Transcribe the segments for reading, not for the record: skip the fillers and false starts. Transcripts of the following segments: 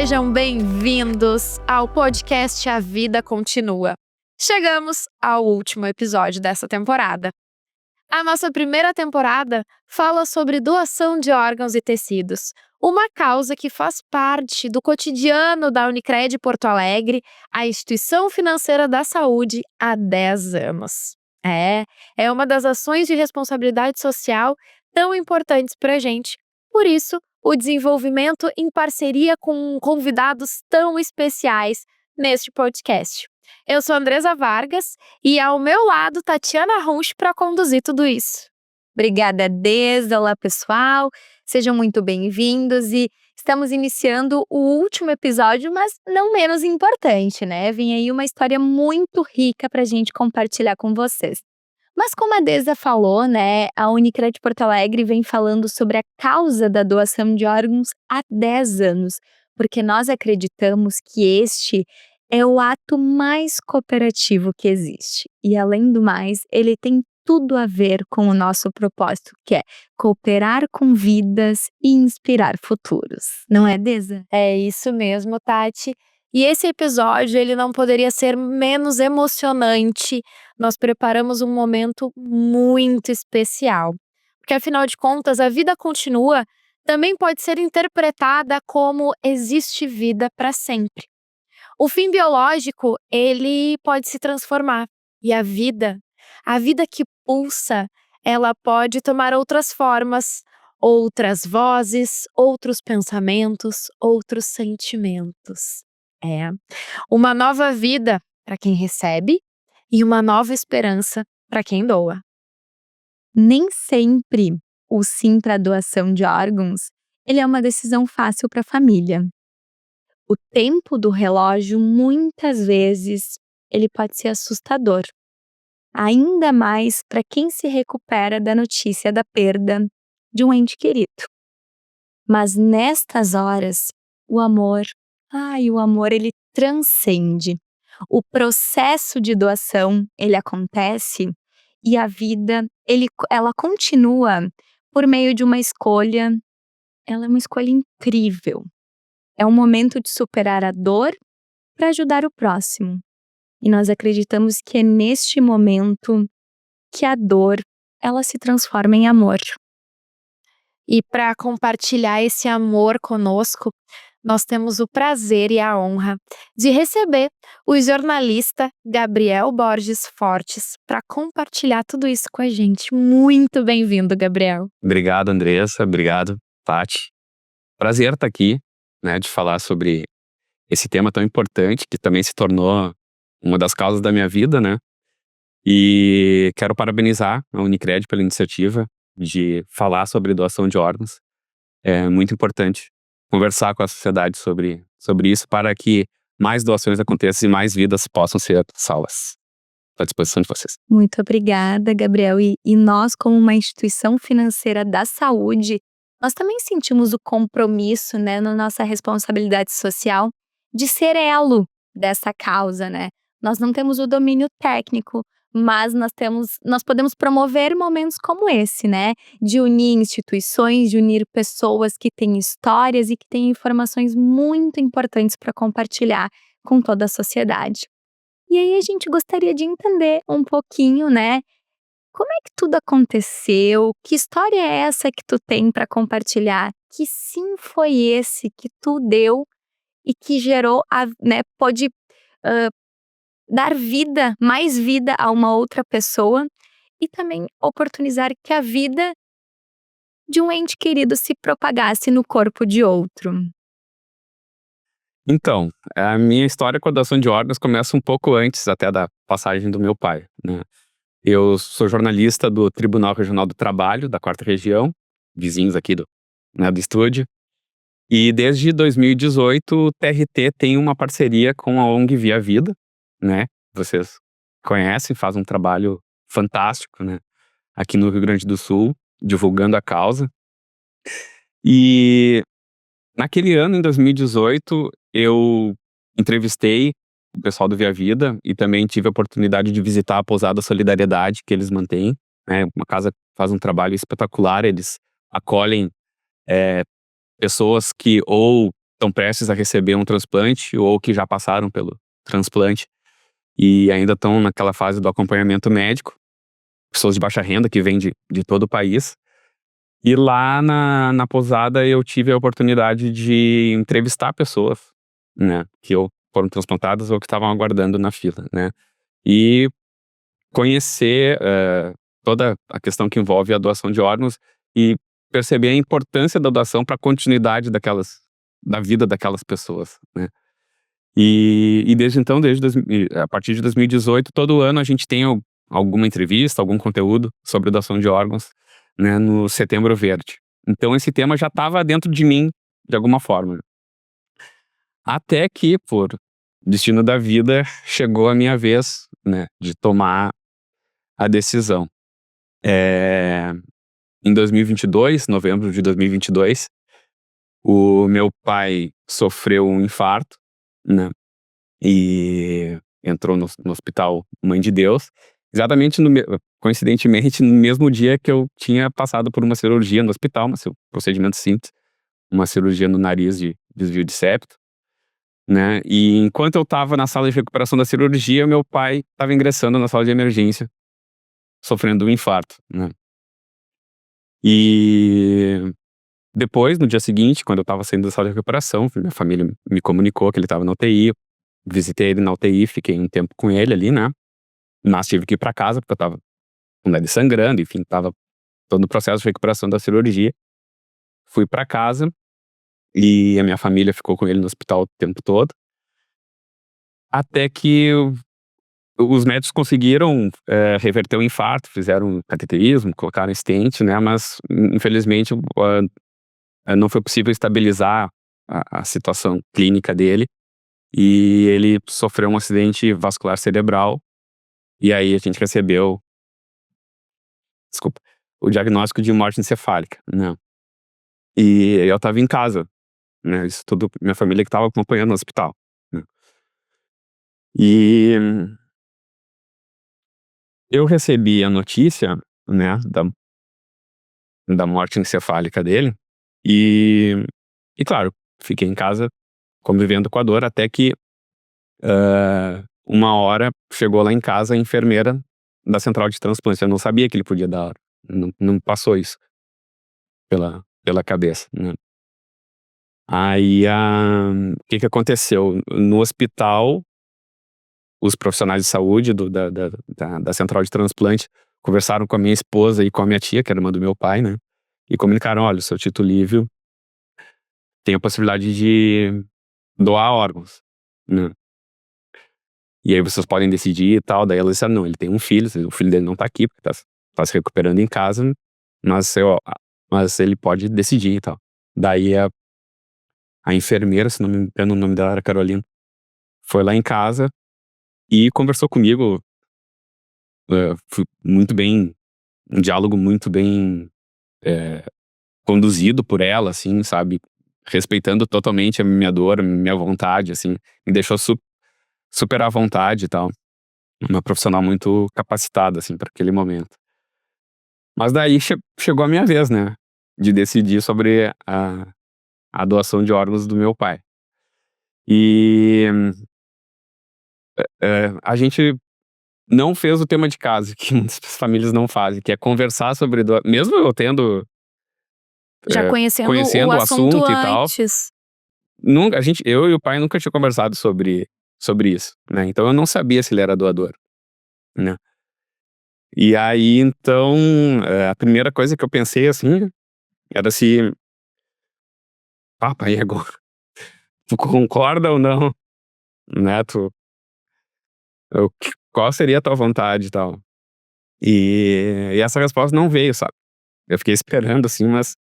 Sejam bem-vindos ao podcast A Vida Continua. Chegamos ao último episódio dessa temporada. A nossa primeira temporada fala sobre doação de órgãos e tecidos, uma causa que faz parte do cotidiano da Unicred Porto Alegre, a instituição financeira da saúde, há 10 anos. É uma das ações de responsabilidade social tão importantes para a gente. Por isso, o desenvolvimento em parceria com convidados tão especiais neste podcast. Eu sou Andresa Vargas e ao meu lado Tatiana Runch para conduzir tudo isso. Obrigada, Deza. Olá, pessoal. Sejam muito bem-vindos e estamos iniciando o último episódio, mas não menos importante, né? Vem aí uma história muito rica para a gente compartilhar com vocês. Mas como a Deza falou, né, a Unicred Porto Alegre vem falando sobre a causa da doação de órgãos há 10 anos, porque nós acreditamos que este é o ato mais cooperativo que existe. E além do mais, ele tem tudo a ver com o nosso propósito, que é cooperar com vidas e inspirar futuros. Não é, Deza? É isso mesmo, Tati. E esse episódio, ele não poderia ser menos emocionante. Nós preparamos um momento muito especial. Porque, afinal de contas, a vida continua também pode ser interpretada como existe vida para sempre. O fim biológico, ele pode se transformar. E a vida que pulsa, ela pode tomar outras formas, outras vozes, outros pensamentos, outros sentimentos. Uma nova vida para quem recebe e uma nova esperança para quem doa. Nem sempre o sim para a doação de órgãos, ele é uma decisão fácil para a família. O tempo do relógio, muitas vezes, ele pode ser assustador. Ainda mais para quem se recupera da notícia da perda de um ente querido. Mas nestas horas, o amor ele transcende. O processo de doação, ele acontece e a vida, ela continua por meio de uma escolha. Ela é uma escolha incrível. É um momento de superar a dor para ajudar o próximo. E nós acreditamos que é neste momento que a dor, ela se transforma em amor. E para compartilhar esse amor conosco, nós temos o prazer e a honra de receber o jornalista Gabriel Borges Fortes para compartilhar tudo isso com a gente. Muito bem-vindo, Gabriel. Obrigado, Andressa. Obrigado, Tati. Prazer estar aqui, né, de falar sobre esse tema tão importante que também se tornou uma das causas da minha vida, né? E quero parabenizar a Unicred pela iniciativa de falar sobre doação de órgãos. É muito importante conversar com a sociedade sobre isso para que mais doações aconteçam e mais vidas possam ser salvas. Estou à disposição de vocês. Muito obrigada, Gabriel. E nós, como uma instituição financeira da saúde, nós também sentimos o compromisso, né, na nossa responsabilidade social de ser elo dessa causa, né? Nós não temos o domínio técnico, mas nós podemos promover momentos como esse, né? De unir instituições, de unir pessoas que têm histórias e que têm informações muito importantes para compartilhar com toda a sociedade. E aí a gente gostaria de entender um pouquinho, né? Como é que tudo aconteceu? Que história é essa que tu tem para compartilhar? Que sim foi esse que tu deu e que gerou, pode dar vida, mais vida a uma outra pessoa e também oportunizar que a vida de um ente querido se propagasse no corpo de outro. Então, a minha história com a doação de órgãos começa um pouco antes até da passagem do meu pai, né? Eu sou jornalista do Tribunal Regional do Trabalho, da 4ª Região, vizinhos aqui do estúdio. E desde 2018, o TRT tem uma parceria com a ONG Via Vida, né? Vocês conhecem, faz um trabalho fantástico, né? Aqui no Rio Grande do Sul, divulgando a causa. E naquele ano, em 2018, eu entrevistei o pessoal do Via Vida e também tive a oportunidade de visitar a Pousada Solidariedade que eles mantêm, né? Uma casa que faz um trabalho espetacular, eles acolhem pessoas que ou estão prestes a receber um transplante ou que já passaram pelo transplante e ainda estão naquela fase do acompanhamento médico. Pessoas de baixa renda que vêm de todo o país. E lá na pousada eu tive a oportunidade de entrevistar pessoas, né, que ou foram transplantadas ou que estavam aguardando na fila, né. E conhecer toda a questão que envolve a doação de órgãos e perceber a importância da doação para a continuidade da vida daquelas pessoas, né. E desde então, a partir de 2018, todo ano a gente tem alguma entrevista, algum conteúdo sobre doação de órgãos, né, no Setembro Verde. Então esse tema já estava dentro de mim, de alguma forma. Até que, por destino da vida, chegou a minha vez, né, de tomar a decisão. Em 2022, novembro de 2022, o meu pai sofreu um infarto, né, e entrou no hospital Mãe de Deus, exatamente coincidentemente no mesmo dia que eu tinha passado por uma cirurgia no hospital, procedimento simples, uma cirurgia no nariz de desvio de septo, né, e enquanto eu estava na sala de recuperação da cirurgia, meu pai estava ingressando na sala de emergência, sofrendo um infarto, né. E depois, no dia seguinte, quando eu estava saindo da sala de recuperação, minha família me comunicou que ele estava na UTI, visitei ele na UTI, fiquei um tempo com ele ali, né, mas tive que ir pra casa porque eu estava com o nariz sangrando, enfim, estava todo o processo de recuperação da cirurgia. Fui pra casa e a minha família ficou com ele no hospital o tempo todo, até que os médicos conseguiram reverter o infarto, fizeram cateterismo, colocaram stent, né, mas infelizmente não foi possível estabilizar a situação clínica dele e ele sofreu um acidente vascular cerebral e aí a gente recebeu, desculpa, o diagnóstico de morte encefálica, né. E eu estava em casa, né, isso tudo minha família que estava acompanhando no hospital, né. E eu recebi a notícia, né, da morte encefálica dele e claro, fiquei em casa convivendo com a dor até que, uma hora chegou lá em casa a enfermeira da central de transplante, eu não sabia que ele podia dar, não me passou isso pela cabeça, né. Aí o que aconteceu? No hospital, os profissionais de saúde da central de transplante conversaram com a minha esposa e com a minha tia, que era irmã do meu pai, né, e comunicaram: "Olha, o seu Tito Lívio tem a possibilidade de doar órgãos, né, e aí vocês podem decidir e tal". Daí ela disse: "Não, ele tem um filho, o filho dele não tá aqui, porque tá se recuperando em casa, mas ele pode decidir e tal". Daí a enfermeira, se não me engano o nome dela era Carolina, foi lá em casa e conversou comigo, foi muito bem, um diálogo muito bem, eh, conduzido por ela, assim, sabe, respeitando totalmente a minha dor, a minha vontade, assim, me deixou super à vontade e tal. Uma profissional muito capacitada, assim, para aquele momento. Mas daí chegou a minha vez, né, de decidir sobre a doação de órgãos do meu pai. E, a gente não fez o tema de casa, que muitas famílias não fazem, que é conversar sobre mesmo eu tendo, Já conhecendo o conhecendo o assunto assunto e tal, antes. nunca eu e o pai nunca tinha conversado sobre isso, né, então eu não sabia se ele era doador, né. E aí então, a primeira coisa que eu pensei, assim, era se: "Ah, pai, e agora? Tu concorda ou não?", né, qual seria a tua vontade e tal. E essa resposta não veio, sabe. Eu fiquei esperando, assim, mas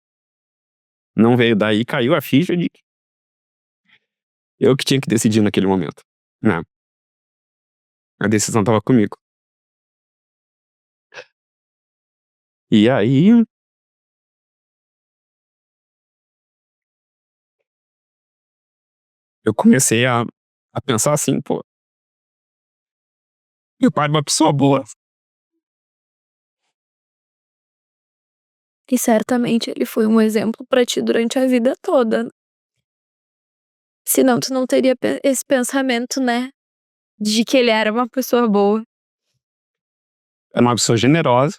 não veio. Daí caiu a ficha de que eu que tinha que decidir naquele momento, né. A decisão estava comigo. E aí eu comecei a pensar assim: "Pô, meu pai era uma pessoa boa". E certamente ele foi um exemplo pra ti durante a vida toda. Senão tu não teria esse pensamento, né? De que ele era uma pessoa boa. Era uma pessoa generosa.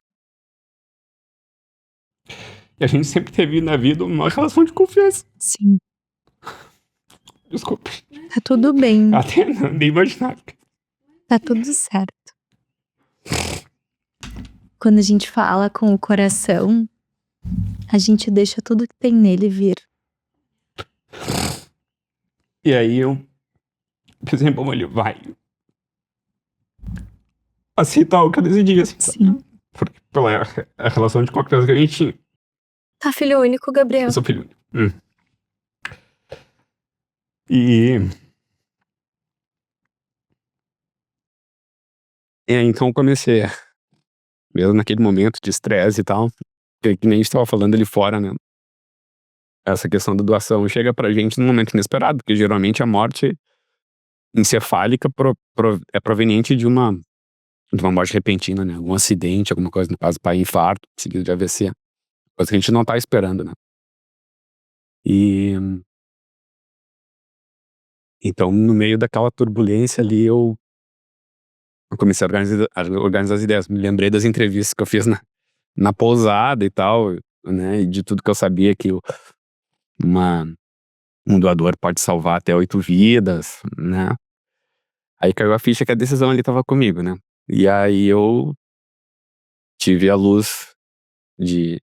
E a gente sempre teve na vida uma relação de confiança. Sim. Desculpa. Tá tudo bem. Até não, nem imaginava. Tá tudo certo. Quando a gente fala com o coração, a gente deixa tudo que tem nele vir. E aí eu pensei, bom, ele vai aceitar o que eu decidi, assim. Sim. Porque pela a relação de confiança que a gente tinha. Tá, filho único, Gabriel. Eu sou filho único. E aí, então eu comecei, mesmo naquele momento de estresse e tal, que nem a gente tava falando ali fora, né? Essa questão da doação chega pra gente num momento inesperado, porque geralmente a morte encefálica é proveniente de uma morte repentina, né? Algum acidente, alguma coisa, no caso, pai, infarto, seguido de AVC. Coisa que a gente não tá esperando, né? E então, no meio daquela turbulência ali, eu comecei a organizar as ideias. Me lembrei das entrevistas que eu fiz na pousada e tal, né? E de tudo que eu sabia que um doador pode salvar até 8 vidas, né? Aí caiu a ficha que a decisão ali tava comigo, né? E aí eu tive a luz de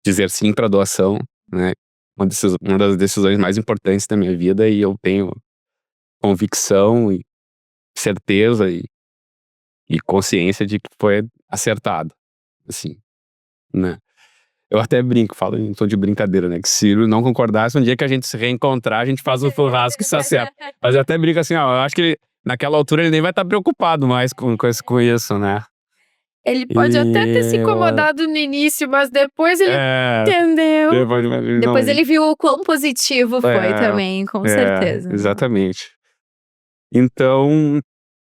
dizer sim pra doação, né? Uma das decisões mais importantes da minha vida, e eu tenho convicção e certeza e consciência de que foi acertado, assim, né? Eu até brinco, falo em tom de brincadeira, né? Que se eu não concordasse, um dia que a gente se reencontrar, a gente faz um churrasco e se acerta. Mas eu até brinco assim, ó, eu acho que naquela altura ele nem vai estar preocupado mais com isso, né? Ele pode até ter se incomodado no início, mas depois ele entendeu. Depois ele viu o quão positivo foi também, com certeza. Exatamente. Então,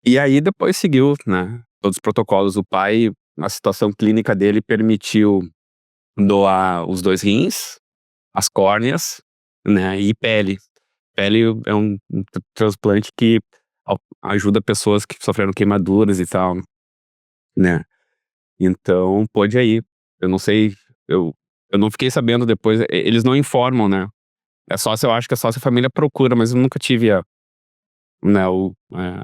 e aí depois seguiu, né? Todos os protocolos. O pai, a situação clínica dele permitiu doar os 2 rins, as córneas, né? E pele. Pele é um transplante que ajuda pessoas que sofreram queimaduras e tal, né? Então, pôde aí. Eu não sei, eu não fiquei sabendo depois. Eles não informam, né? Eu acho que é só se a família procura, mas eu nunca tive né,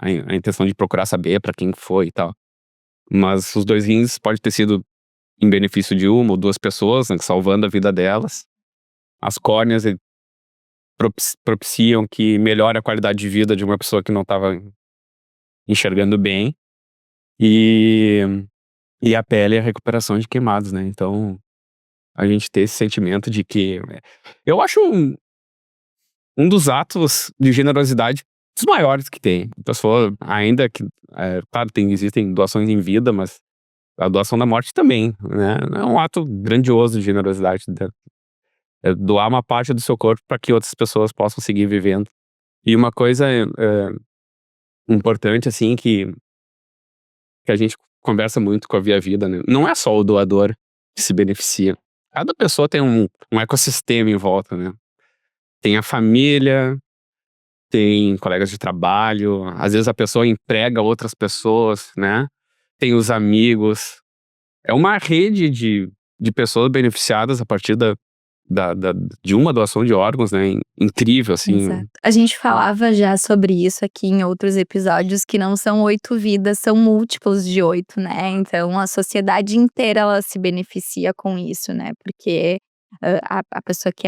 a intenção de procurar saber pra quem foi e tal. Mas os 2 rins pode ter sido em benefício de 1 ou 2 pessoas, né, salvando a vida delas. As córneas propiciam que melhore a qualidade de vida de uma pessoa que não estava enxergando bem. E a pele é a recuperação de queimados, né? Então, a gente ter esse sentimento de que eu acho um dos atos de generosidade dos maiores que tem. A pessoa, ainda que, claro, existem doações em vida, mas a doação da morte também, né? É um ato grandioso de generosidade, doar uma parte do seu corpo para que outras pessoas possam seguir vivendo. E uma coisa importante, assim, que a gente conversa muito com a Via Vida, né? Não é só o doador que se beneficia. Cada pessoa tem um ecossistema em volta, né? Tem a família, tem colegas de trabalho, às vezes a pessoa emprega outras pessoas, né? Tem os amigos. É uma rede de pessoas beneficiadas a partir de uma doação de órgãos, né? Incrível, assim. Exato. A gente falava já sobre isso aqui em outros episódios, que não são 8 vidas, são múltiplos de 8, né? Então a sociedade inteira ela se beneficia com isso, né? Porque a pessoa que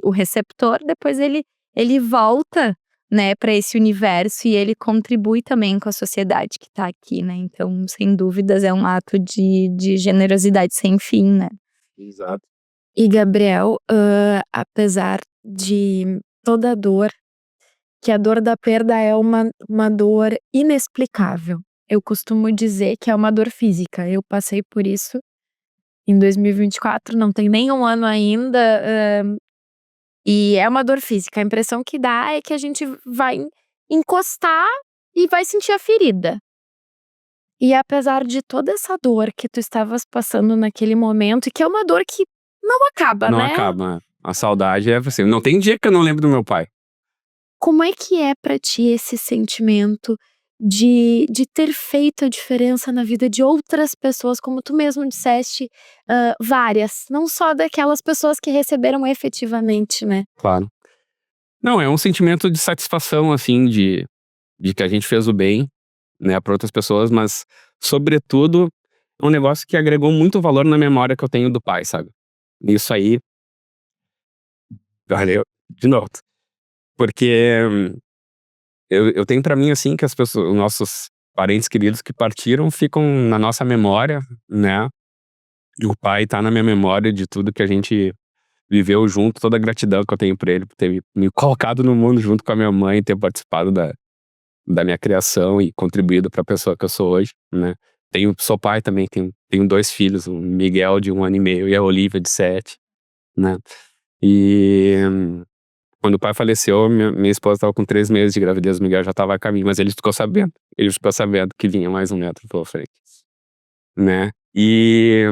o receptor, depois ele volta, né, para esse universo e ele contribui também com a sociedade que tá aqui, né? Então, sem dúvidas, é um ato de generosidade sem fim, né? Exato. E Gabriel, apesar de toda a dor, que a dor da perda é uma dor inexplicável. Eu costumo dizer que é uma dor física. Eu passei por isso em 2024, não tem nem 1 ano ainda, e é uma dor física. A impressão que dá é que a gente vai encostar e vai sentir a ferida. E apesar de toda essa dor que tu estavas passando naquele momento, e que é uma dor que não acaba, Não né? acaba. A saudade é assim. Não tem dia que eu não lembro do meu pai. Como é que é pra ti esse sentimento de ter feito a diferença na vida de outras pessoas, como tu mesmo disseste, várias, não só daquelas pessoas que receberam efetivamente, né? Claro. Não, é um sentimento de satisfação, assim, de que a gente fez o bem, né, para outras pessoas, mas, sobretudo, é um negócio que agregou muito valor na memória que eu tenho do pai, sabe? Isso aí, valeu, de novo. Porque eu tenho pra mim, assim, que as pessoas, os nossos parentes queridos que partiram ficam na nossa memória, né? E o pai tá na minha memória de tudo que a gente viveu junto, toda a gratidão que eu tenho por ele, por ter me colocado no mundo junto com a minha mãe, ter participado da minha criação e contribuído para a pessoa que eu sou hoje, né? Sou pai também, tenho 2 filhos, o Miguel de 1 ano e meio e a Olivia de 7, né? E quando o pai faleceu, minha esposa estava com 3 meses de gravidez, o Miguel já estava a caminho, mas ele ficou sabendo que vinha mais 1 neto pela frente, né? E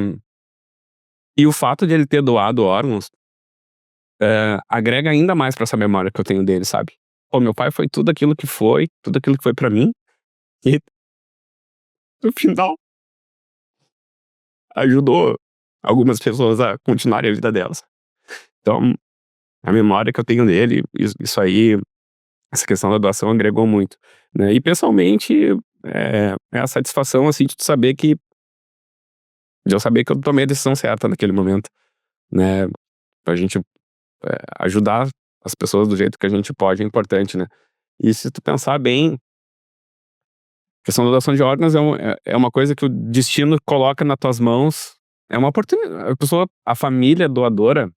o fato de ele ter doado órgãos, agrega ainda mais pra essa memória que eu tenho dele, sabe? Pô, meu pai foi tudo aquilo que foi, tudo aquilo que foi pra mim, e no final ajudou algumas pessoas a continuarem a vida delas. Então, a memória que eu tenho dele, isso aí, essa questão da doação agregou muito, né? E pessoalmente, é a satisfação, assim, de eu saber que eu tomei a decisão certa naquele momento, né? Pra gente ajudar as pessoas do jeito que a gente pode é importante, né? E se tu pensar bem, a questão da doação de órgãos é uma coisa que o destino coloca nas tuas mãos. É uma oportunidade. A família doadora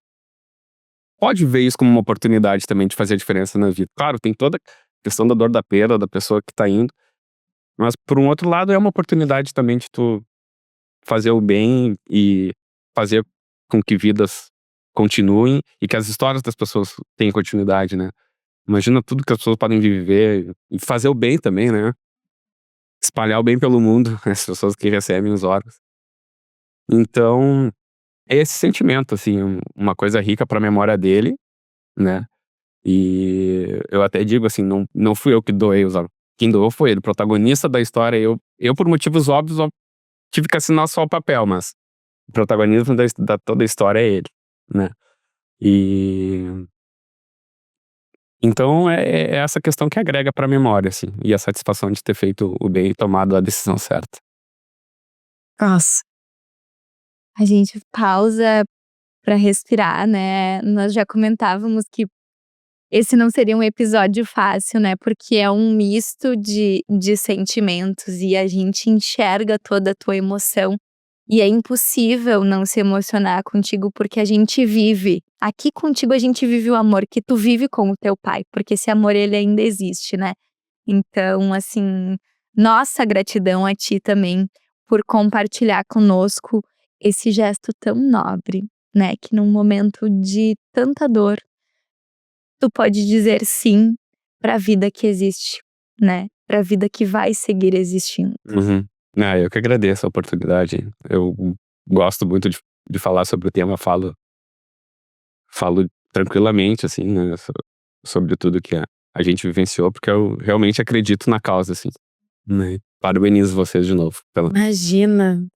pode ver isso como uma oportunidade também de fazer a diferença na vida. Claro, tem toda a questão da dor da perda da pessoa que tá indo, mas por um outro lado é uma oportunidade também de tu fazer o bem e fazer com que vidas continuem e que as histórias das pessoas tenham continuidade, né? Imagina tudo que as pessoas podem viver e fazer o bem também, né? Espalhar o bem pelo mundo, as pessoas que recebem os órgãos. Então, é esse sentimento, assim, uma coisa rica pra memória dele, né? E eu até digo assim, não fui eu que doei os órgãos. Quem doou foi ele, o protagonista da história. Eu por motivos óbvios, tive que assinar só o papel, mas o protagonismo da toda a história é ele, né? E então é essa questão que agrega pra memória, assim, e a satisfação de ter feito o bem e tomado a decisão certa. Nossa. A gente pausa pra respirar, né? Nós já comentávamos que esse não seria um episódio fácil, né? Porque é um misto de sentimentos e a gente enxerga toda a tua emoção. E é impossível não se emocionar contigo porque a gente vive. Aqui contigo a gente vive o amor que tu vive com o teu pai, porque esse amor ele ainda existe, né? Então, assim, nossa gratidão a ti também por compartilhar conosco esse gesto tão nobre, né? Que num momento de tanta dor, tu pode dizer sim pra vida que existe, né? Pra vida que vai seguir existindo. Uhum. Eu que agradeço a oportunidade. Eu gosto muito de falar sobre o tema, falo tranquilamente, assim, né, sobre tudo que a gente vivenciou, porque eu realmente acredito na causa, assim, né. Parabenizo vocês de novo pela Imagina,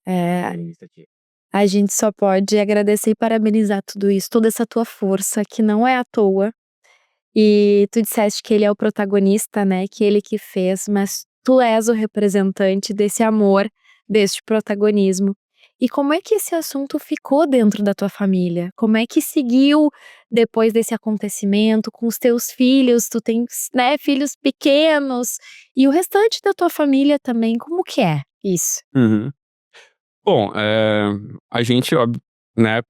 a gente só pode agradecer e parabenizar tudo isso, toda essa tua força, que não é à toa. E tu disseste que ele é o protagonista, né, que ele que fez, mas tu és o representante desse amor, deste protagonismo. E como é que esse assunto ficou dentro da tua família? Como é que seguiu depois desse acontecimento com os teus filhos? Tu tens, né, filhos pequenos e o restante da tua família também, como que é isso? Uhum. Bom, a gente né,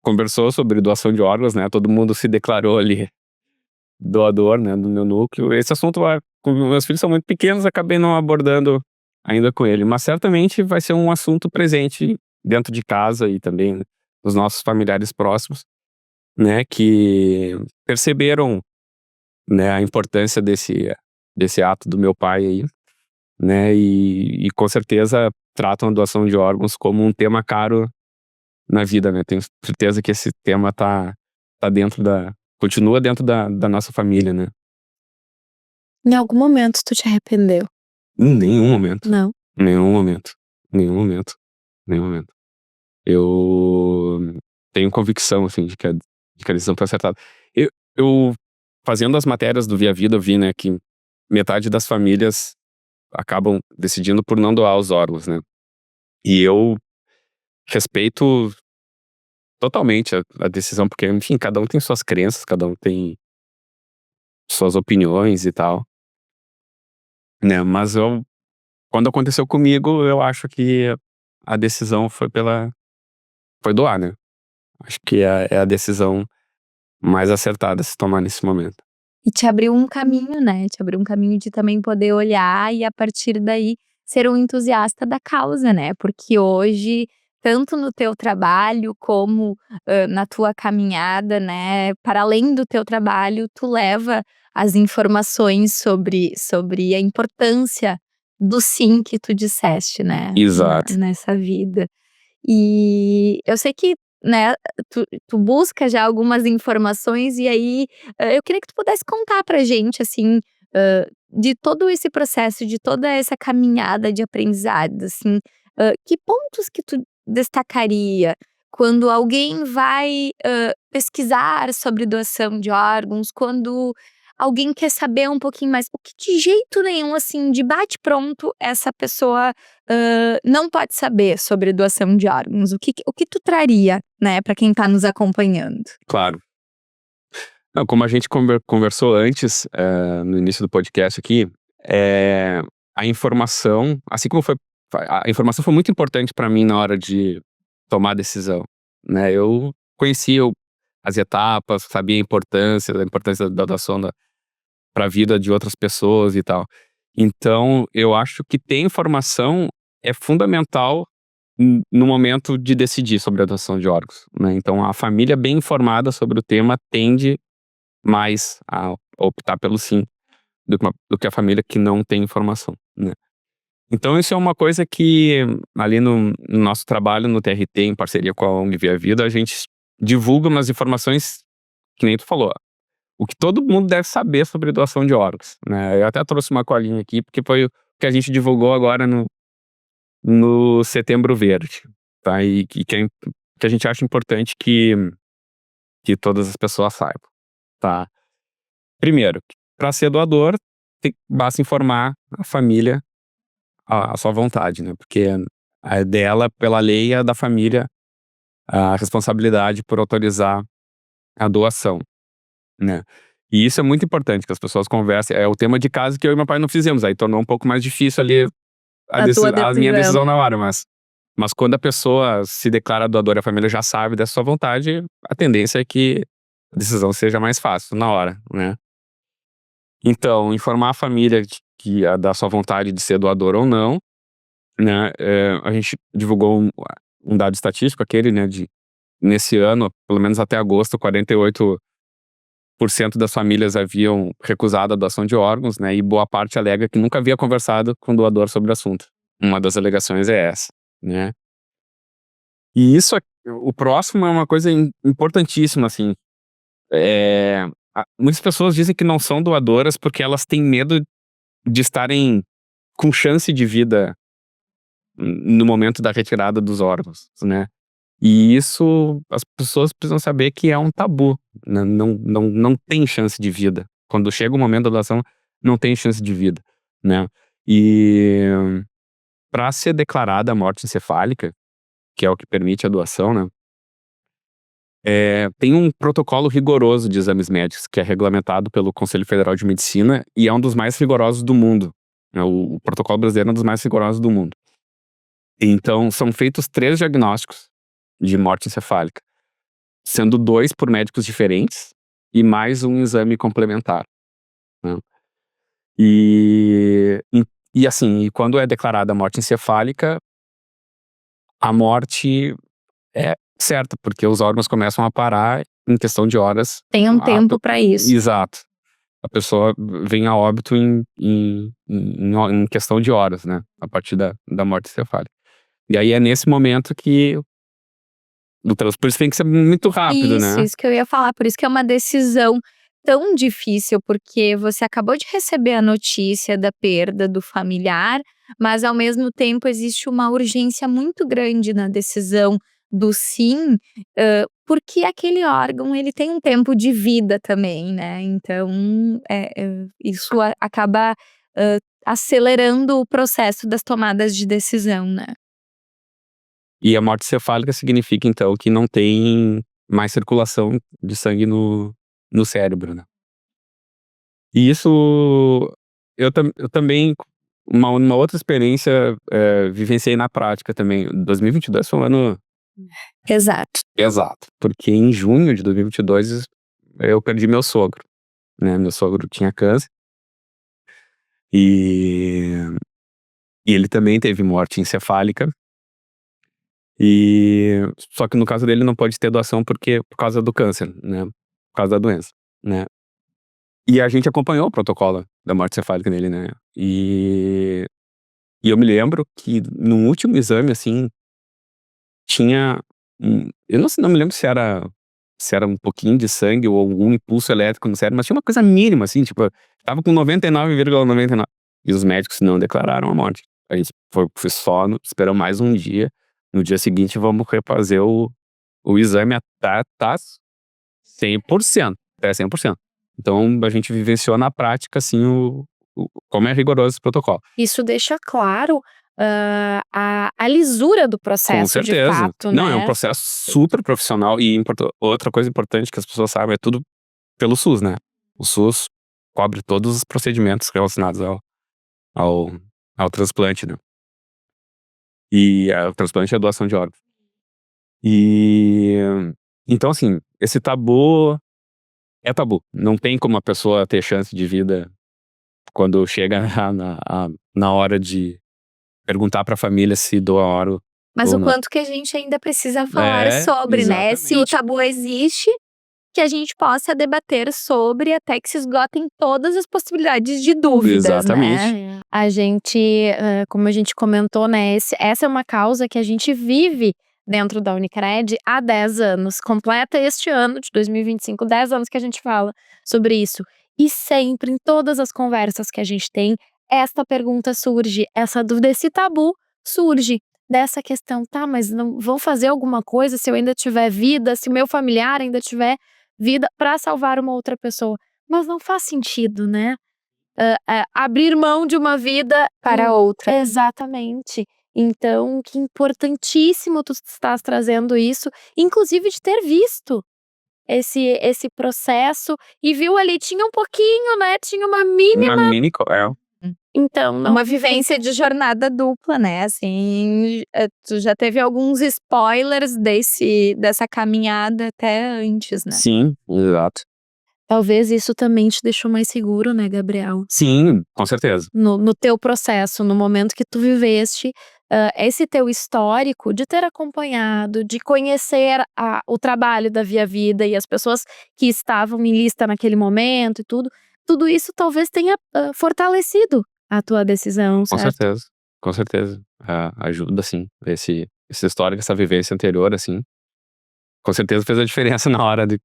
conversou sobre doação de órgãos, né, todo mundo se declarou ali doador, né, do meu núcleo. Esse assunto, como meus filhos são muito pequenos, acabei não abordando ainda com ele, mas certamente vai ser um assunto presente dentro de casa e também nos nossos familiares próximos, né, que perceberam, né, a importância desse ato do meu pai aí, né, e com certeza tratam a doação de órgãos como um tema caro na vida, né. Tenho certeza que esse tema tá dentro continua dentro da nossa família, né. Em algum momento tu te arrependeu? Em nenhum momento. Não. Nenhum momento. Nenhum momento. Nenhum momento. Eu tenho convicção, assim, de que a decisão foi acertada. Eu fazendo as matérias do Via Vida, eu vi, né, que metade das famílias acabam decidindo por não doar os órgãos, né? E eu respeito totalmente a decisão, porque, enfim, cada um tem suas crenças, cada um tem suas opiniões e tal, né? Mas quando aconteceu comigo, eu acho que a decisão foi doar, né? Acho que é a decisão mais acertada a se tomar nesse momento. E te abriu um caminho, né, te abriu um caminho de também poder olhar e a partir daí ser um entusiasta da causa, né, porque hoje, tanto no teu trabalho como, na tua caminhada, né, para além do teu trabalho, tu leva as informações sobre a importância do sim que tu disseste, né, Exato. nessa vida. E eu sei que, né, tu busca já algumas informações e aí, eu queria que tu pudesse contar pra gente, assim, de todo esse processo, de toda essa caminhada de aprendizado, assim, que pontos que tu destacaria quando alguém vai, pesquisar sobre doação de órgãos, quando alguém quer saber um pouquinho mais, o que de jeito nenhum, assim, de bate pronto, essa pessoa não pode saber sobre doação de órgãos, o que tu traria, né, para quem tá nos acompanhando? Claro. Não, como a gente conversou antes, no início do podcast aqui, a informação, assim como a informação foi muito importante para mim na hora de tomar a decisão, né? Eu conhecia as etapas, sabia a importância da doação para a vida de outras pessoas e tal. Então, eu acho que ter informação é fundamental no momento de decidir sobre a doação de órgãos, né? Então, a família bem informada sobre o tema tende mais a optar pelo sim do que a família que não tem informação, né? Então isso é uma coisa que ali no nosso trabalho no TRT, em parceria com a ONG Via Vida, a gente divulga umas informações que nem tu falou, o que todo mundo deve saber sobre doação de órgãos, né? Eu até trouxe uma colinha aqui, porque foi o que a gente divulgou agora no Setembro Verde, tá? E que a gente acha importante que todas as pessoas saibam, tá? Primeiro, para ser doador, basta informar a família a sua vontade, né? Porque é dela, pela lei, é da família a responsabilidade por autorizar a doação, né? E isso é muito importante, que as pessoas conversem. É o tema de casa que eu e meu pai não fizemos, aí tornou um pouco mais difícil ali A tua a minha decisão. decisão na hora, mas quando a pessoa se declara doadora e a família já sabe dessa sua vontade, a tendência é que a decisão seja mais fácil na hora, né? Então, informar a família da sua vontade de ser doador ou não, né? A gente divulgou um dado estatístico, aquele, né, nesse ano, pelo menos até agosto, 48% das famílias haviam recusado a doação de órgãos, né? E boa parte alega que nunca havia conversado com o doador sobre o assunto. Uma das alegações é essa, né? E o próximo é uma coisa importantíssima, assim. Muitas pessoas dizem que não são doadoras porque elas têm medo de estarem com chance de vida no momento da retirada dos órgãos, né? E isso, as pessoas precisam saber que é um tabu, né? Não tem chance de vida. Quando chega o momento da doação, não tem chance de vida, né? E para ser declarada a morte encefálica, que é o que permite a doação, né? Tem um protocolo rigoroso de exames médicos que é regulamentado pelo Conselho Federal de Medicina e é um dos mais rigorosos do mundo, né? O protocolo brasileiro é um dos mais rigorosos do mundo. Então, são feitos 3 diagnósticos de morte encefálica, sendo 2 por médicos diferentes e mais um exame complementar, né? E assim, quando é declarada a morte encefálica, a morte é certa, porque os órgãos começam a parar em questão de horas. Tem um tempo para isso. Exato. A pessoa vem a óbito em questão de horas, né? A partir da morte encefálica. E aí é nesse momento que o transporte tem que ser muito rápido, né? Isso que eu ia falar, por isso que é uma decisão tão difícil, porque você acabou de receber a notícia da perda do familiar, mas ao mesmo tempo existe uma urgência muito grande na decisão do sim, porque aquele órgão ele tem um tempo de vida também, né? Então, isso acaba acelerando o processo das tomadas de decisão, né? E a morte cefálica significa, então, que não tem mais circulação de sangue no cérebro, né? E isso, eu também, uma outra experiência, vivenciei na prática também. 2022 foi um ano Exato. exato, porque em junho de 2022 eu perdi meu sogro, né? Meu sogro tinha câncer e, e ele também teve morte encefálica. E só que no caso dele não pode ter doação por causa do câncer, né? Por causa da doença, né? E a gente acompanhou o protocolo da morte cefálica dele, né? E eu me lembro que no último exame, assim, tinha eu não me lembro se era um pouquinho de sangue ou algum impulso elétrico no cérebro, mas tinha uma coisa mínima, assim, tipo, tava com 99,99. E os médicos não declararam a morte. A gente foi só, esperamos mais um dia. No dia seguinte, vamos refazer o exame até tá 100%. Até 100%. Então, a gente vivenciou na prática, assim, como é rigoroso esse protocolo. Isso deixa claro a lisura do Com processo, de certeza. fato, Não, né? é um processo super profissional e outra coisa importante que as pessoas sabem é tudo pelo SUS, né? O SUS cobre todos os procedimentos relacionados ao, ao transplante, né? E o transplante é a doação de órgãos. E então, assim, esse tabu é tabu. Não tem como a pessoa ter chance de vida quando chega na hora de perguntar pra família se doa órgão Mas ou o não. quanto que a gente ainda precisa falar É, sobre, né? Se o exatamente. tabu existe, que a gente possa debater sobre até que se esgotem todas as possibilidades de dúvidas, Exatamente. né? A gente, como a gente comentou, né, essa é uma causa que a gente vive dentro da Unicred há 10 anos. Completa este ano de 2025, 10 anos que a gente fala sobre isso. E sempre, em todas as conversas que a gente tem, esta pergunta surge, essa dúvida, esse tabu surge dessa questão, tá, mas não vão fazer alguma coisa se eu ainda tiver vida, se o meu familiar ainda tiver vida para salvar uma outra pessoa. Mas não faz sentido, né? Abrir mão de uma vida Para outra. exatamente. Então, que importantíssimo tu estás trazendo isso, inclusive de ter visto esse processo e viu ali, tinha um pouquinho, né, tinha uma Uma mini então não Uma vivência de jornada dupla, né? Assim, tu já teve alguns spoilers dessa caminhada até antes, né? Sim, exato. talvez isso também te deixou mais seguro, né, Gabriel? Sim, com certeza. No teu processo, no momento que tu viveste, esse teu histórico de ter acompanhado, de conhecer o trabalho da Via Vida e as pessoas que estavam em lista naquele momento e tudo isso talvez tenha fortalecido a tua decisão, Com certo? certeza, com certeza. Ajuda sim, esse histórico, essa vivência anterior, assim, com certeza fez a diferença na hora que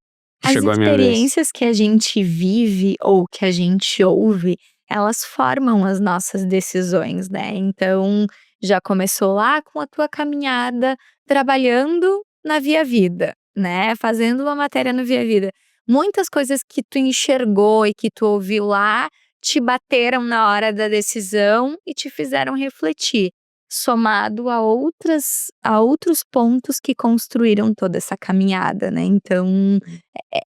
As chegou a minha vez. experiências que a gente vive ou que a gente ouve, elas formam as nossas decisões, né? Então, já começou lá com a tua caminhada, trabalhando na Via Vida, né? Fazendo uma matéria no Via Vida. Muitas coisas que tu enxergou e que tu ouviu lá te bateram na hora da decisão e te fizeram refletir, somado a outros pontos que construíram toda essa caminhada, né? Então,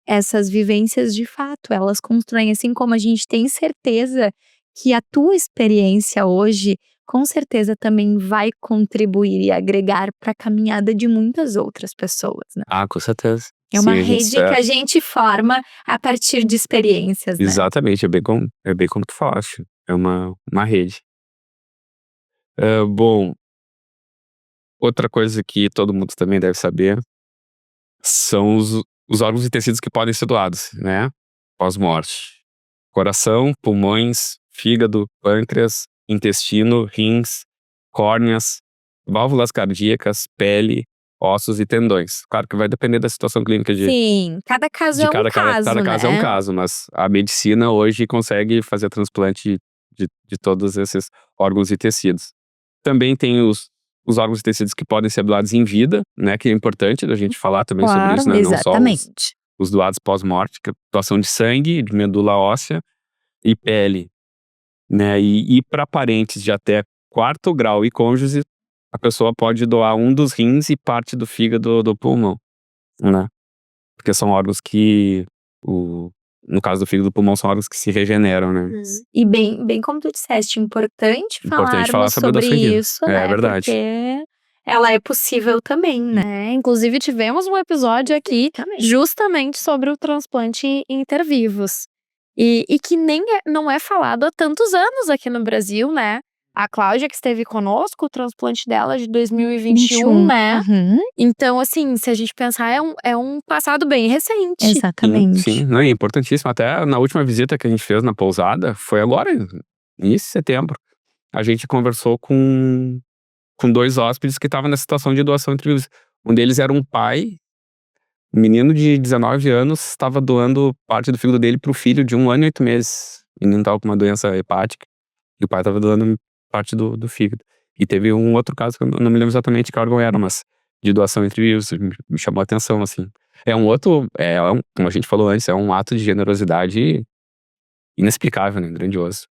essas vivências de fato, elas constroem, assim como a gente tem certeza que a tua experiência hoje, com certeza também vai contribuir e agregar para a caminhada de muitas outras pessoas, né? Com certeza. É uma Sim, a gente rede que a gente forma a partir de experiências, né? exatamente, é bem como tu falaste, é uma rede. Bom, outra coisa que todo mundo também deve saber são os órgãos e tecidos que podem ser doados, né, pós-morte. Coração, pulmões, fígado, pâncreas, intestino, rins, córneas, válvulas cardíacas, pele, ossos e tendões. Claro que vai depender da situação clínica Sim, cada caso é um caso, cada caso é um né? caso, mas a medicina hoje consegue fazer transplante de todos esses órgãos e tecidos. Também tem os órgãos e tecidos que podem ser doados em vida, né? Que é importante a gente falar também sobre Claro, isso, né? Não só exatamente. os doados pós-morte, que é doação de sangue, de medula óssea e pele, né? E para parentes de até 4º grau e cônjuge, a pessoa pode doar um dos rins e parte do fígado do pulmão, né? Porque são órgãos que, no caso do fígado e do pulmão, são órgãos que se regeneram, né? E bem como tu disseste, importante Importante falar falarmos sobre a sobre doação em vida. isso, É né? verdade. Porque ela é possível também, né? Inclusive tivemos um episódio aqui Também. justamente sobre o transplante intervivos. E que não é falado há tantos anos aqui no Brasil, né? A Cláudia, que esteve conosco, o transplante dela de 2021, né? Uhum, Então, assim, se a gente pensar, é um passado bem recente. exatamente. Sim, não, é importantíssimo. Até na última visita que a gente fez na pousada, foi agora, início de setembro. A gente conversou com 2 hóspedes que estavam na situação de doação entre vivos. Um deles era um pai, um menino de 19 anos, estava doando parte do fígado dele para o filho de 1 ano e 8 meses. O menino estava com uma doença hepática e o pai estava doando parte do fígado. E teve um outro caso que eu não me lembro exatamente que órgão era, mas de doação entre vivos, me chamou a atenção, assim. Como a gente falou antes, é um ato de generosidade inexplicável, né? Grandioso.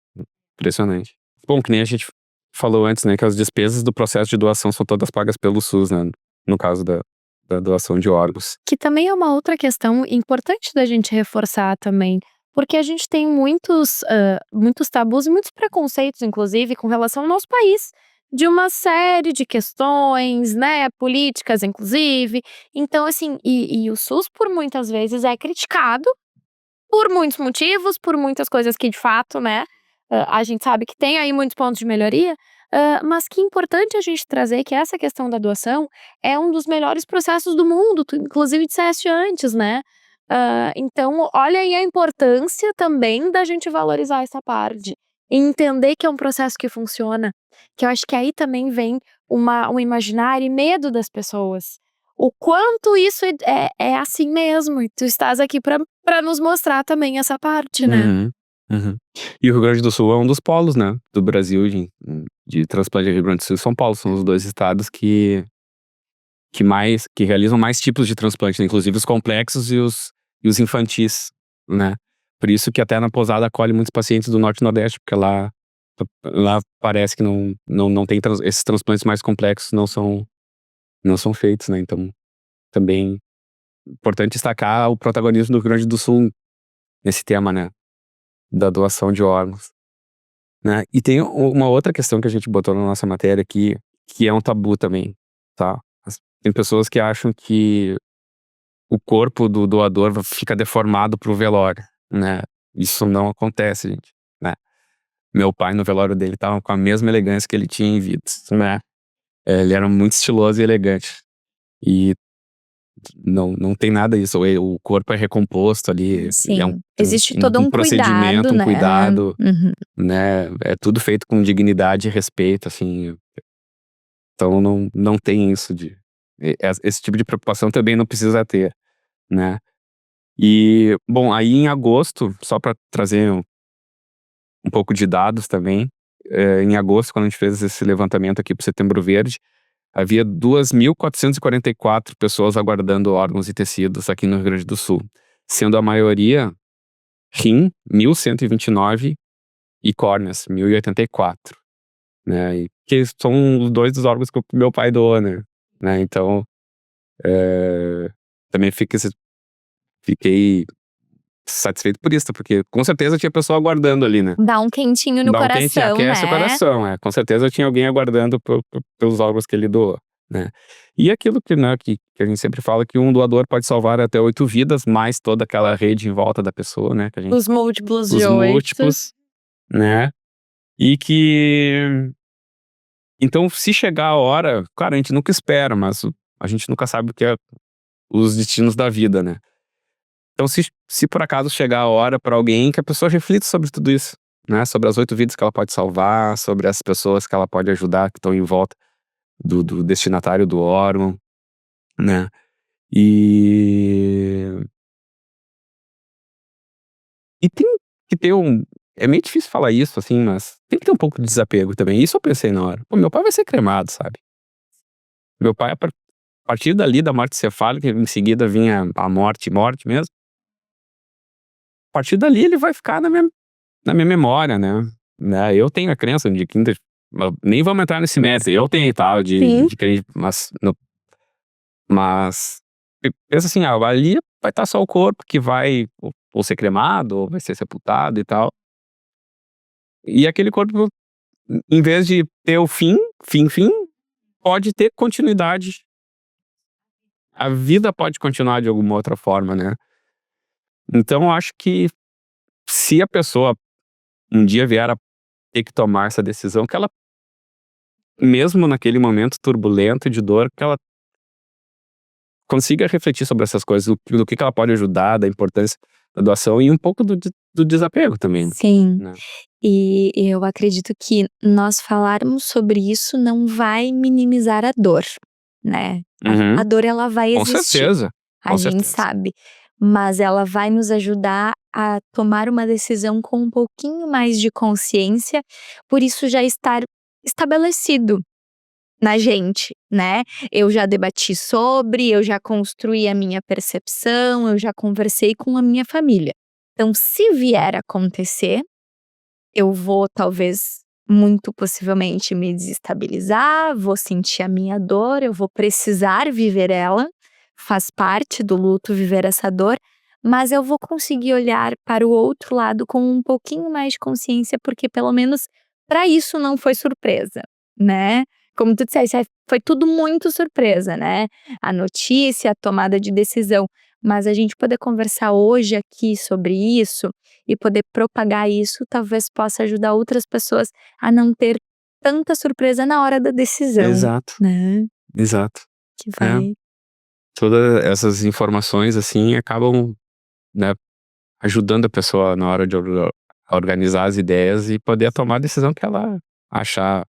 Impressionante. Bom, que nem a gente falou antes, né? Que as despesas do processo de doação são todas pagas pelo SUS, né? No caso da doação de órgãos. Que também é uma outra questão importante da gente reforçar também. Porque a gente tem muitos tabus e muitos preconceitos, inclusive, com relação ao nosso país. De uma série de questões, né? Políticas, inclusive. Então, assim, e o SUS, por muitas vezes, é criticado por muitos motivos, por muitas coisas que, de fato, né? A gente sabe que tem aí muitos pontos de melhoria. Mas que é importante a gente trazer que essa questão da doação é um dos melhores processos do mundo. Tu, inclusive, disseste antes, né? Então, olha aí a importância também da gente valorizar essa parte. E entender que é um processo que funciona. Que eu acho que aí também vem um imaginário e medo das pessoas. O quanto isso é assim mesmo. E tu estás aqui pra nos mostrar também essa parte, né? Uhum, uhum. E o Rio Grande do Sul é um dos polos, né? Do Brasil de transplante. Rio Grande do Sul e São Paulo são os 2 estados que realizam mais tipos de transplante, né? Inclusive os complexos e os infantis, né? Por isso que até na pousada acolhe muitos pacientes do Norte e Nordeste, porque lá parece que não tem esses transplantes mais complexos não são feitos, né? Então, também importante destacar o protagonismo do Rio Grande do Sul nesse tema, né? Da doação de órgãos, né? E tem uma outra questão que a gente botou na nossa matéria aqui, que é um tabu também, tá? Tem pessoas que acham que o corpo do doador fica deformado pro velório, né? Isso não acontece, gente, né? Meu pai, no velório dele, tava com a mesma elegância que ele tinha em vida, né? Ele era muito estiloso e elegante. E não tem nada disso. O corpo é recomposto ali. Sim, É existe todo um procedimento, cuidado, um né? cuidado, Uhum. né? É tudo feito com dignidade e respeito, assim. Então não tem isso esse tipo de preocupação também não precisa ter, né? E, bom, aí em agosto, só para trazer um pouco de dados também, em agosto, quando a gente fez esse levantamento aqui pro Setembro Verde, havia 2.444 pessoas aguardando órgãos e tecidos aqui no Rio Grande do Sul, sendo a maioria rim, 1.129, e córneas, 1.084, né? E que são os 2 dos órgãos que o meu pai doou, né? Então, também fiquei satisfeito por isso, porque com certeza tinha pessoa aguardando ali, né? Dá um quentinho no Dá um quentinho, coração, aquece o né? coração, com certeza tinha alguém aguardando pelos órgãos que ele doou, né? E aquilo que a gente sempre fala, que um doador pode salvar até 8 vidas, mais toda aquela rede em volta da pessoa, né? Que a gente, Os múltiplos de os 8. múltiplos, né? E que... Então, se chegar a hora, claro, a gente nunca espera, mas a gente nunca sabe o que é os destinos da vida, né? Então, se por acaso chegar a hora para alguém, que a pessoa reflita sobre tudo isso, né? Sobre as 8 vidas que ela pode salvar, sobre as pessoas que ela pode ajudar, que estão em volta do destinatário do órgão, né? E tem que ter é meio difícil falar isso, assim, mas tem que ter um pouco de desapego também. Isso eu pensei na hora. Pô, meu pai vai ser cremado, sabe? Meu pai, a partir dali da morte cefálica, em seguida vinha a morte mesmo. A partir dali ele vai ficar na minha memória, né? Eu tenho a crença de quinta. Nem vamos entrar nesse mérito. Eu tenho, tá? Sim. De crer, mas pensa assim, ali vai estar só o corpo que vai ou ser cremado, ou vai ser sepultado e tal. E aquele corpo, em vez de ter o fim, pode ter continuidade. A vida pode continuar de alguma outra forma, né? Então eu acho que se a pessoa um dia vier a ter que tomar essa decisão, que ela, mesmo naquele momento turbulento de dor, que ela consiga refletir sobre essas coisas, do que ela pode ajudar, da importância da doação e um pouco do desapego também, Sim. né? E eu acredito que nós falarmos sobre isso não vai minimizar a dor, né? Uhum. A dor ela vai Com existir, certeza, a com gente certeza. sabe, mas ela vai nos ajudar a tomar uma decisão com um pouquinho mais de consciência, por isso já estar estabelecido na gente, né? Eu já debati sobre, eu já construí a minha percepção, eu já conversei com a minha família. Então, se vier a acontecer, eu vou talvez, muito possivelmente, me desestabilizar, vou sentir a minha dor, eu vou precisar viver ela, faz parte do luto viver essa dor, mas eu vou conseguir olhar para o outro lado com um pouquinho mais de consciência, porque pelo menos para isso não foi surpresa, né? Como tu disseste, foi tudo muito surpresa, né? A notícia, a tomada de decisão, mas a gente poder conversar hoje aqui sobre isso e poder propagar isso, talvez possa ajudar outras pessoas a não ter tanta surpresa na hora da decisão, Exato, né? exato. Que É, vai todas essas informações, assim, acabam, né, ajudando a pessoa na hora de organizar as ideias e poder tomar a decisão que ela achar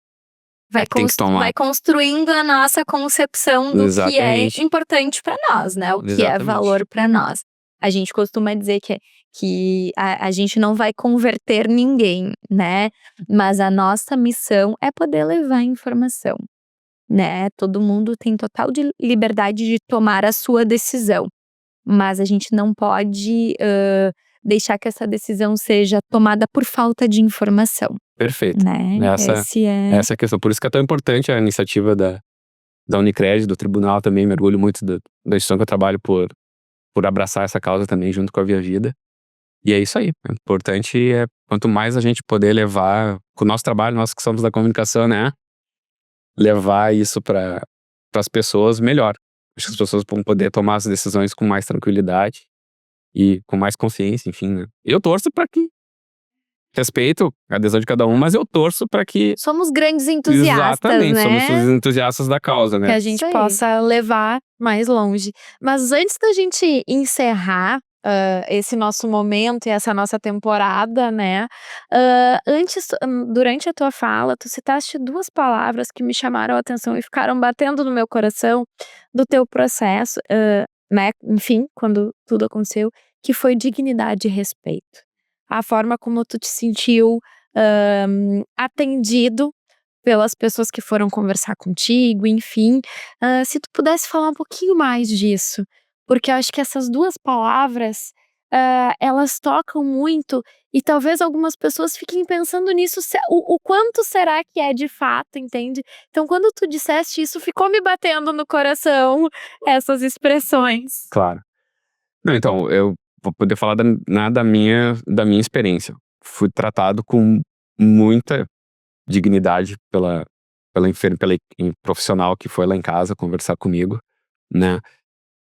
vai que tem que tomar. vai construindo a nossa concepção do que é Exatamente, importante para nós, né? O que é exatamente. valor para nós. A gente costuma dizer que a gente não vai converter ninguém, né? Mas a nossa missão é poder levar informação, né? Todo mundo tem total de liberdade de tomar a sua decisão, mas a gente não pode deixar que essa decisão seja tomada por falta de informação, Perfeito. né? Essa é a questão. Por isso que é tão importante a iniciativa da Unicred, do tribunal também. Me orgulho muito da instituição que eu trabalho por abraçar essa causa também junto com a Via Vida. E é isso aí. O importante é quanto mais a gente poder levar com o nosso trabalho, nós que somos da comunicação, né? Levar isso para as pessoas, melhor. Acho que as pessoas vão poder tomar as decisões com mais tranquilidade e com mais consciência, enfim, né? Eu torço para que respeito a adesão de cada um, mas eu torço para que Somos grandes entusiastas, exatamente, somos né? os entusiastas da causa, Que né? a gente Isso aí. possa levar mais longe. Mas antes da gente encerrar esse nosso momento e essa nossa temporada, né? Durante a tua fala, tu citaste duas palavras que me chamaram a atenção e ficaram batendo no meu coração do teu processo, né? Enfim, quando tudo aconteceu, que foi dignidade e respeito. A forma como tu te sentiu atendido pelas pessoas que foram conversar contigo, enfim. Se tu pudesse falar um pouquinho mais disso, porque eu acho que essas duas palavras, elas tocam muito e talvez algumas pessoas fiquem pensando nisso, o quanto será que é de fato, entende? Então quando tu disseste isso, ficou me batendo no coração essas expressões. Claro. Não, então, eu vou poder falar da minha experiência. Fui tratado com muita dignidade pela profissional que foi lá em casa conversar comigo, né?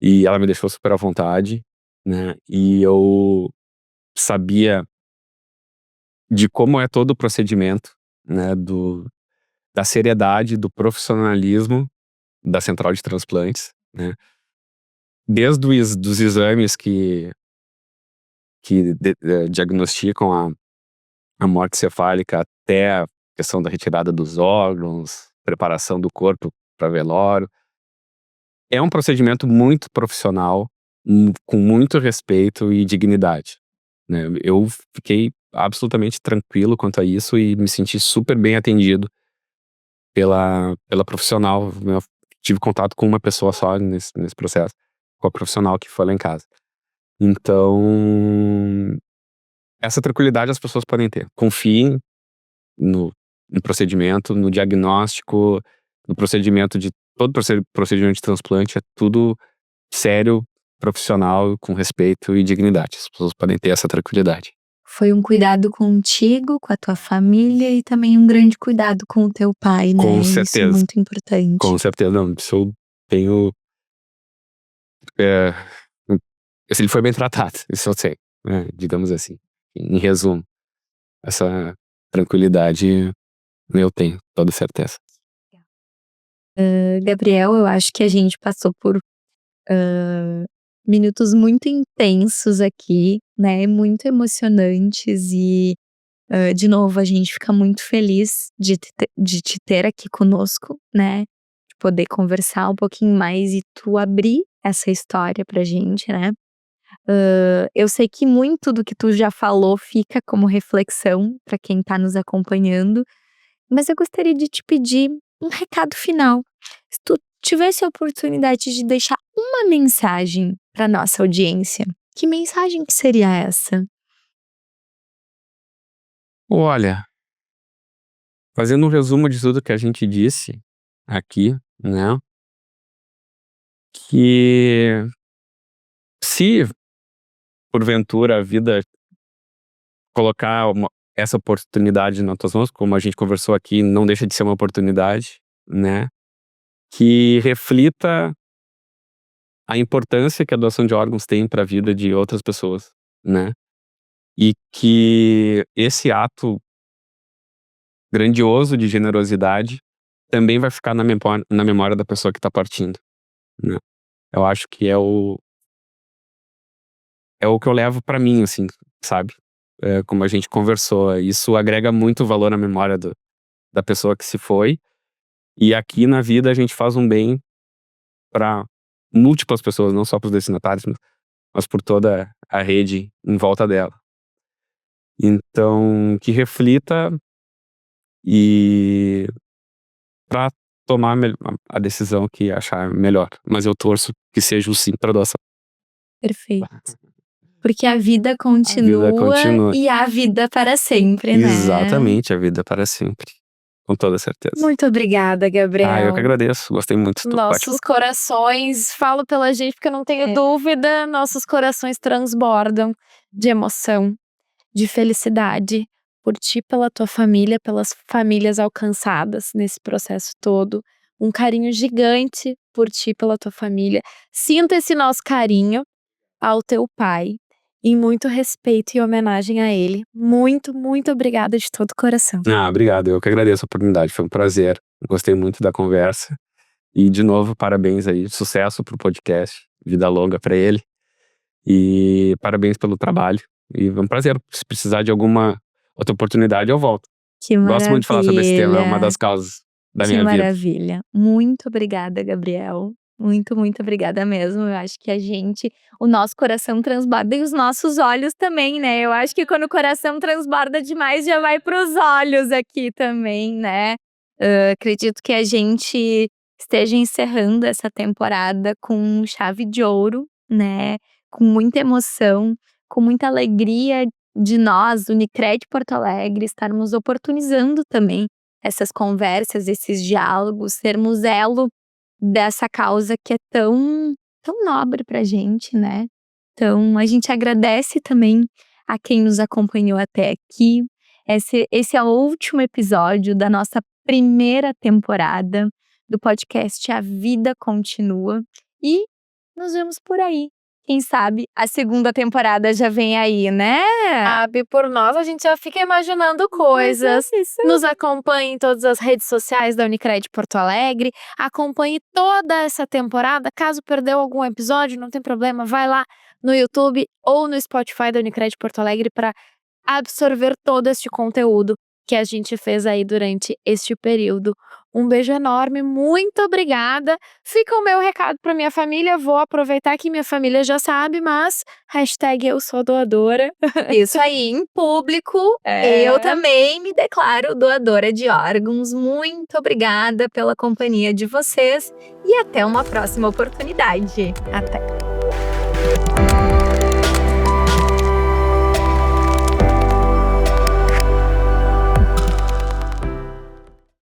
E ela me deixou super à vontade, né? E eu sabia de como é todo o procedimento, né? Da seriedade, do profissionalismo da central de transplantes, né? Desde dos exames que diagnosticam a morte cefálica até a questão da retirada dos órgãos, preparação do corpo para velório. é um procedimento muito profissional, com muito respeito e dignidade, né? Eu fiquei absolutamente tranquilo quanto a isso e me senti super bem atendido pela profissional, né? Eu tive contato com uma pessoa só nesse processo, com a profissional que foi lá em casa. Então, essa tranquilidade as pessoas podem ter. Confiem no procedimento, no diagnóstico, no procedimento de todo procedimento de transplante, é tudo sério, profissional, com respeito e dignidade. As pessoas podem ter essa tranquilidade. Foi um cuidado contigo, com a tua família e também um grande cuidado com o teu pai, né? Com Isso é certeza. muito importante. Com certeza, não. Isso eu tenho. Ele foi bem tratado, isso eu sei, né? Digamos assim. Em resumo, essa tranquilidade eu tenho, toda certeza. Gabriel, eu acho que a gente passou por minutos muito intensos aqui, né? Muito emocionantes e, de novo, a gente fica muito feliz de te ter aqui conosco, né? De poder conversar um pouquinho mais e tu abrir essa história pra gente, né? Eu sei que muito do que tu já falou fica como reflexão para quem tá nos acompanhando, mas eu gostaria de te pedir um recado final. Se tu tivesse a oportunidade de deixar uma mensagem para nossa audiência, que mensagem que seria essa? Olha, fazendo um resumo de tudo que a gente disse aqui, né? Que se porventura a vida colocar essa oportunidade nas tuas mãos, como a gente conversou aqui, não deixa de ser uma oportunidade, né? Que reflita a importância que a doação de órgãos tem para a vida de outras pessoas, né? E que esse ato grandioso de generosidade também vai ficar na memória da pessoa que está partindo, né? Eu acho que é o que eu levo para mim, assim, sabe? Como a gente conversou, isso agrega muito valor na memória da pessoa que se foi. E aqui na vida a gente faz um bem para múltiplas pessoas, não só para os destinatários, mas por toda a rede em volta dela. Então, que reflita e para tomar a decisão que achar melhor. Mas eu torço que seja o sim para doação. Perfeito. Porque a vida continua, continua. e a vida para sempre, né? Exatamente, a vida para sempre. Com toda certeza. Muito obrigada, Gabriel. Eu que agradeço. Gostei muito do Nossos corações, falo pela gente porque eu não tenho dúvida, nossos corações transbordam de emoção, de felicidade por ti, pela tua família, pelas famílias alcançadas nesse processo todo. Um carinho gigante por ti, pela tua família. Sinta esse nosso carinho ao teu pai, em muito respeito e homenagem a ele. Muito, muito obrigada de todo o coração. Obrigado. Eu que agradeço a oportunidade. Foi um prazer. Gostei muito da conversa. E, de novo, parabéns aí. Sucesso pro podcast. Vida longa pra ele. E parabéns pelo trabalho. E é um prazer. Se precisar de alguma outra oportunidade, eu volto. Que maravilha. Gosto muito de falar sobre esse tema. É uma das causas da minha vida. Que maravilha. Muito obrigada, Gabriel. Muito, muito obrigada mesmo. Eu acho que o nosso coração transborda e os nossos olhos também, né? Eu acho que quando o coração transborda demais, já vai para os olhos aqui também, né? Acredito que a gente esteja encerrando essa temporada com chave de ouro, né? Com muita emoção, com muita alegria de nós, Unicred Porto Alegre, estarmos oportunizando também essas conversas, esses diálogos, sermos elo dessa causa que é tão nobre pra gente, né? Então, a gente agradece também a quem nos acompanhou até aqui. Esse é o último episódio da nossa primeira temporada do podcast A Vida Continua. E nos vemos por aí. Quem sabe a segunda temporada já vem aí, né? Sabe, por nós a gente já fica imaginando coisas. Nos acompanhe em todas as redes sociais da Unicred Porto Alegre. Acompanhe toda essa temporada. Caso perdeu algum episódio, não tem problema, vai lá no YouTube ou no Spotify da Unicred Porto Alegre para absorver todo este conteúdo que a gente fez aí durante este período. Um beijo enorme, muito obrigada. Fica o meu recado para minha família. Vou aproveitar que minha família já sabe, mas hashtag eu sou doadora. Isso aí, em público, eu também me declaro doadora de órgãos. Muito obrigada pela companhia de vocês e até uma próxima oportunidade. Até.